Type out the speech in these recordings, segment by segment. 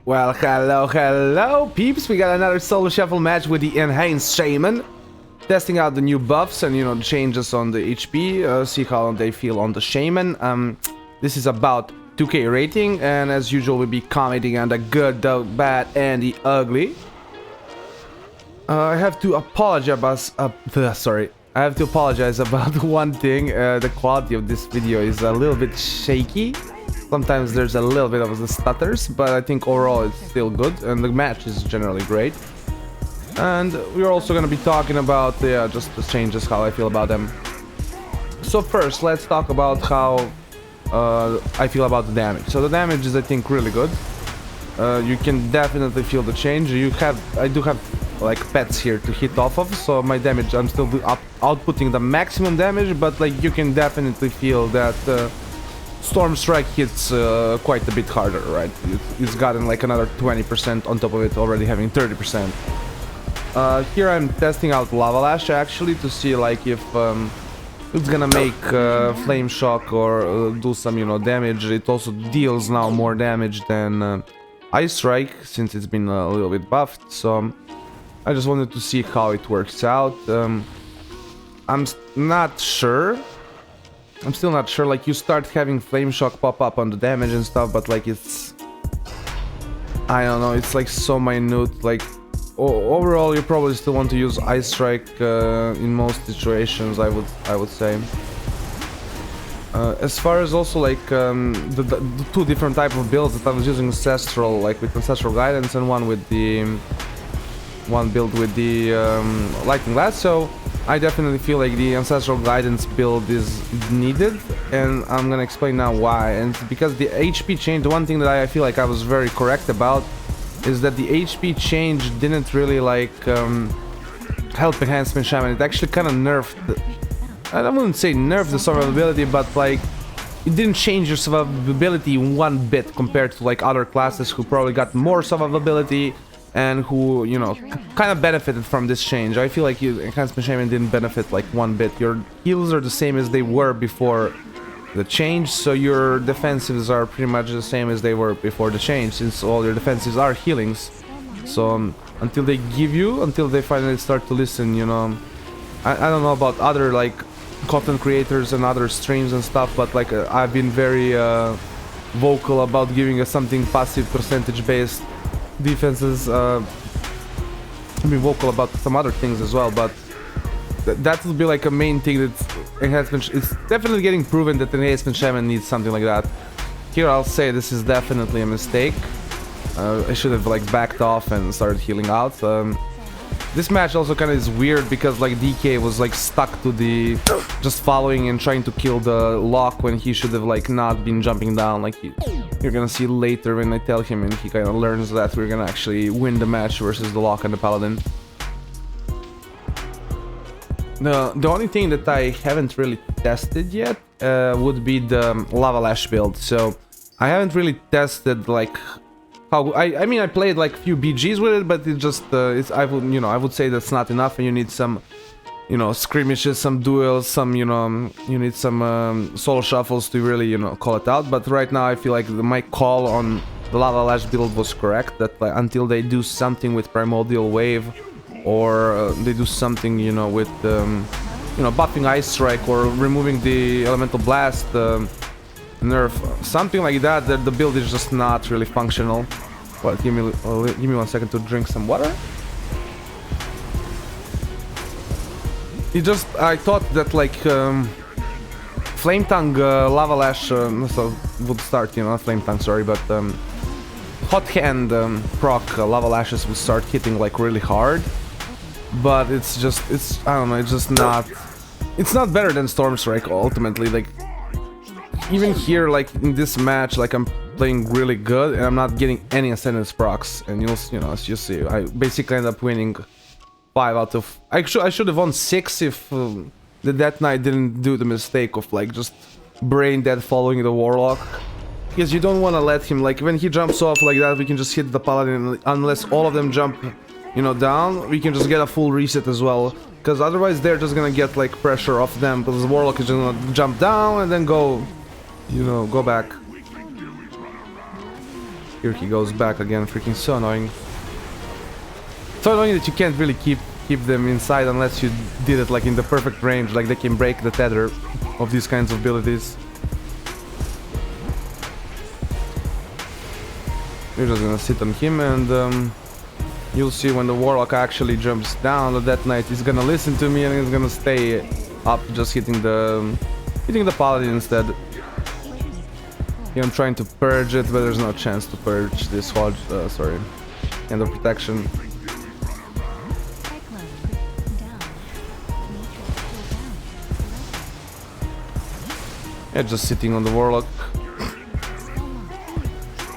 Well, hello, peeps. We got another solo shuffle match with the Enhanced Shaman. Testing out the new buffs and, the changes on the HP. See how they feel on the Shaman. This is about 2k rating, and as usual, we'll be commenting on the good, the bad, and the ugly. I have to apologize about one thing. The quality of this video is a little bit shaky. Sometimes there's a little bit of the stutters, but I think overall it's still good, and the match is generally great. And we're also going to be talking about just the changes, how I feel about them. So first, let's talk about how I feel about the damage. So the damage is, I think, really good. You can definitely feel the change. I do have like pets here to hit off of, so my damage, I'm still outputting the maximum damage, but like you can definitely feel that Storm Strike hits quite a bit harder, right? It's gotten like another 20% on top of it, already having 30%. Here I'm testing out Lava Lash actually to see like if it's gonna make Flame Shock or do some, damage. It also deals now more damage than Ice Strike since it's been a little bit buffed, so I just wanted to see how it works out. I'm not sure. I'm still not sure, like you start having Flame Shock pop up on the damage and stuff, but like it's... I don't know, it's like so minute, like... overall you probably still want to use Ice Strike in most situations, I would say. As far as also like the two different type of builds that I was using, Ancestral, like with Ancestral Guidance, and one build with the Lightning Lasso. I definitely feel like the Ancestral Guidance build is needed, and I'm gonna explain now why. And because the HP change, the one thing that I feel like I was very correct about is that the HP change didn't really like help Enhancement Shaman. It actually kind of nerfed, I wouldn't say nerfed the survivability, but like it didn't change your survivability one bit compared to like other classes who probably got more survivability and who, kind of benefited from this change. I feel like Enhancement Shaman didn't benefit like one bit. Your heals are the same as they were before the change, so your defensives are pretty much the same as they were before the change, since all your defensives are healings. So until they finally start to listen, I don't know about other like content creators and other streams and stuff, but like I've been very vocal about giving us something passive percentage based defenses. I've been vocal about some other things as well, but that will be like a main thing that Enhancement... It's definitely getting proven that Enhancement Shaman needs something like that. Here I'll say this is definitely a mistake. I should have like backed off and started healing out. This match also kind of is weird because like DK was like stuck to the just following and trying to kill the lock when he should have like not been jumping down. Like you're gonna see later when I tell him, and he kind of learns that we're gonna actually win the match versus the lock and the paladin. The only thing that I haven't really tested yet would be the Lava Lash build. So I haven't really tested like how I mean I played like a few BGs with it, but it just I would say that's not enough, and you need some skirmishes, some duels, some you need some solo shuffles to really call it out. But right now I feel like my call on the Lava Lash build was correct, that like, until they do something with Primordial Wave, or they do something, with, buffing Ice Strike or removing the Elemental Blast nerf, something like that, that the build is just not really functional. Well, give me 1 second to drink some water. I thought that like Flame Tongue Lava Lash would start, not Flame Tongue, sorry, but Hot Hand proc Lava Lashes would start hitting like really hard. But I don't know, it's not better than Storm Strike ultimately. Like even here, like in this match, like I'm playing really good and I'm not getting any Ascendance procs, and as you see, I basically end up winning 5 out of... I should have won 6 if the Death Knight didn't do the mistake of like just brain dead following the Warlock. Because you don't want to let him, like when he jumps off like that, we can just hit the Paladin, unless all of them jump down, we can just get a full reset as well, because otherwise they're just gonna get like pressure off them, because the Warlock is gonna jump down and then go back. Here he goes back again, freaking so annoying. So annoying that you can't really keep them inside unless you did it like in the perfect range, like they can break the tether of these kinds of abilities. We're just gonna sit on him, and you'll see when the Warlock actually jumps down, the Death Knight is gonna listen to me and he's gonna stay up, just hitting the Paladin instead. Yeah, I'm trying to purge it, but there's no chance to purge this Hodge, sorry, End of Protection. Yeah, just sitting on the Warlock.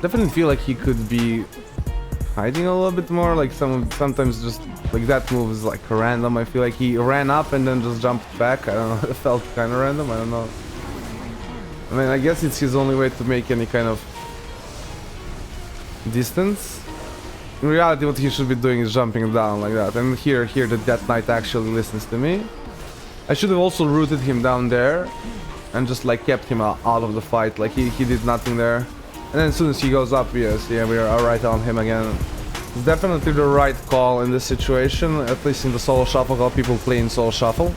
Definitely feel like he could be hiding a little bit more, like sometimes just like that move is like random. I feel like he ran up and then just jumped back. I don't know, it felt kind of random, I don't know. I mean, I guess it's his only way to make any kind of distance. In reality, what he should be doing is jumping down like that. And here the Death Knight actually listens to me. I should have also rooted him down there and just like kept him out of the fight. Like he did nothing there. And then as soon as he goes up, yes, yeah, we are right on him again. It's definitely the right call in this situation, at least in the solo shuffle, how people play in solo shuffle.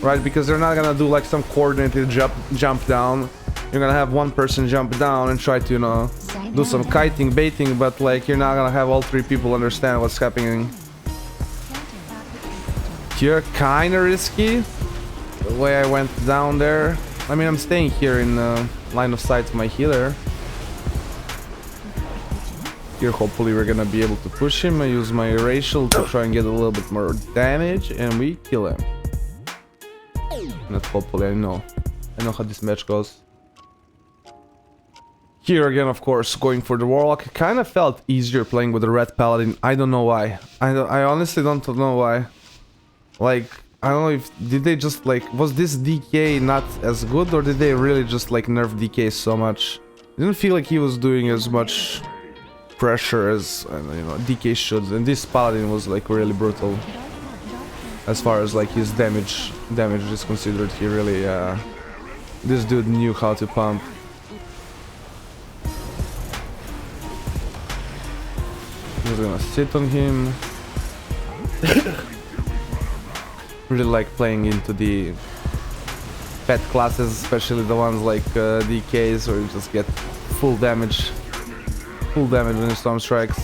Right, because they're not gonna do like some coordinated jump down. You're gonna have one person jump down and try to, you know, do some kiting, baiting, but like you're not gonna have all three people understand what's happening. Here, kinda risky, the way I went down there. I mean, I'm staying here in line of sight of my healer. Here, hopefully we're gonna be able to push him. I use my racial to try and get a little bit more damage, and we kill him. Not hopefully, I know how this match goes. Here again, of course, going for the Warlock. Kind of felt easier playing with the Red Paladin. I don't know why. I honestly don't know why. Like, I don't know if did they just like, was this DK not as good, or did they really just like nerf DK so much? I didn't feel like he was doing as much pressure as you know DK should, and this Paladin was like really brutal as far as like his damage is considered. He really this dude knew how to pump. Just gonna sit on him. Really like playing into the pet classes, especially the ones like DKs, where you just get full damage when the storm strikes.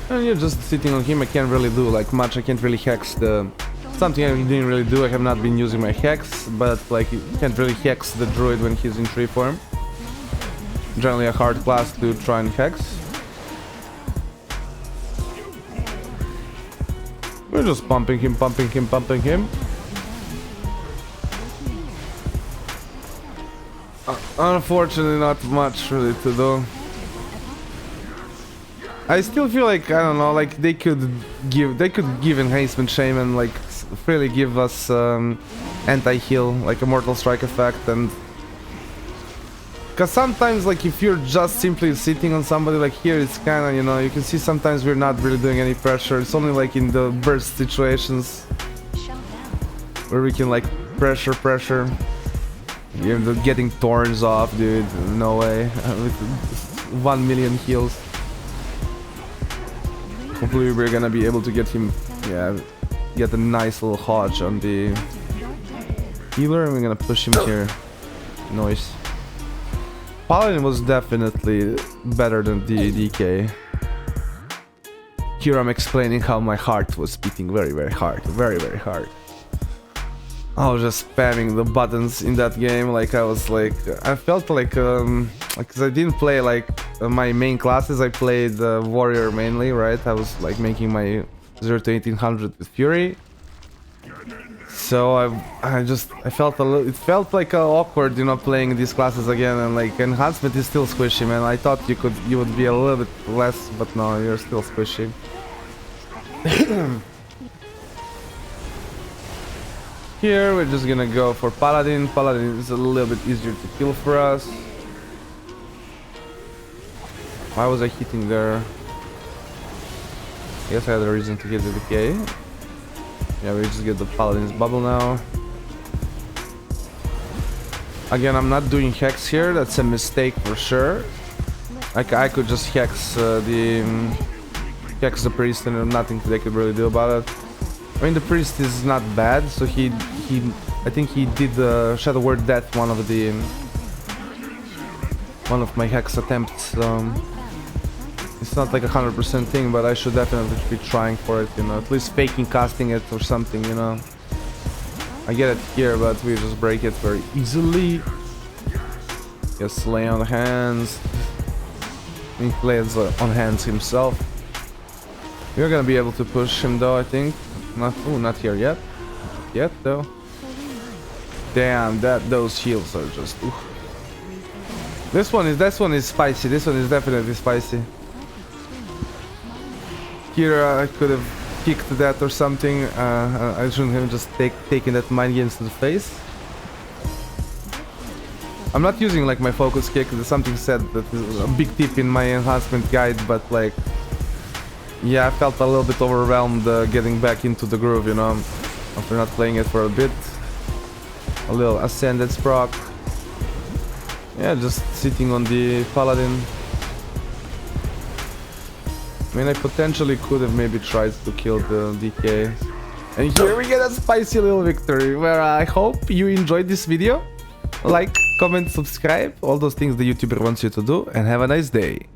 And you're just sitting on him. I can't really do like much. I can't really hex the... Something I didn't really do. I have not been using my hex, but like you can't really hex the druid when he's in tree form. Generally a hard class to try and hex. We're just pumping him. Unfortunately, not much really to do. I still feel like, I don't know, like they could give Enhancement Shaman, like really give us anti-heal, like a Mortal Strike effect, and because sometimes like if you're just simply sitting on somebody like here, it's kind of, you know, you can see sometimes we're not really doing any pressure. It's only like in the burst situations where we can like pressure. You're getting thorns off, dude. No way. With 1 million heals. Hopefully we're gonna be able to get him, yeah, get a nice little hodge on the healer, and we're gonna push him here. Nice. Paladin was definitely better than the DK. Here I'm explaining how my heart was beating very hard. Very hard. I was just spamming the buttons in that game. Like I was like, I felt like, because I didn't play like my main classes. I played warrior mainly, right? I was like making my 0 to 1800 with Fury. So I felt a little, it felt like awkward, you know, playing these classes again, and like enhancement is still squishy, man. I thought you would be a little bit less, but no, you're still squishy. Here we're just gonna go for Paladin. Paladin is a little bit easier to kill for us. Why was I hitting there? I guess I had a reason to hit the decay. Yeah, we just get the Paladin's bubble now. Again, I'm not doing hex here. That's a mistake for sure. Like I could just hex the priest, and nothing they could really do about it. I mean, the priest is not bad, so I think he did the Shadow Word Death one of my hex attempts. It's not like 100% thing, but I should definitely be trying for it, you know, at least faking casting it or something, you know. I get it here, but we just break it very easily. Just lay on hands. He plays on hands himself. We're gonna be able to push him though, I think. Not here yet. Not yet though. Damn, those heals are just. Oof. This one is spicy. This one is definitely spicy. Here I could have kicked that or something. I shouldn't have just taken that mind games to the face. I'm not using like my focus kick. There's something said that is a big tip in my enhancement guide, but like, yeah, I felt a little bit overwhelmed getting back into the groove, you know, after not playing it for a bit. A little ascended proc. Yeah, just sitting on the paladin. I mean, I potentially could have maybe tried to kill the DK. And here we get a spicy little victory, where I hope you enjoyed this video. Like, comment, subscribe, all those things the YouTuber wants you to do, and have a nice day.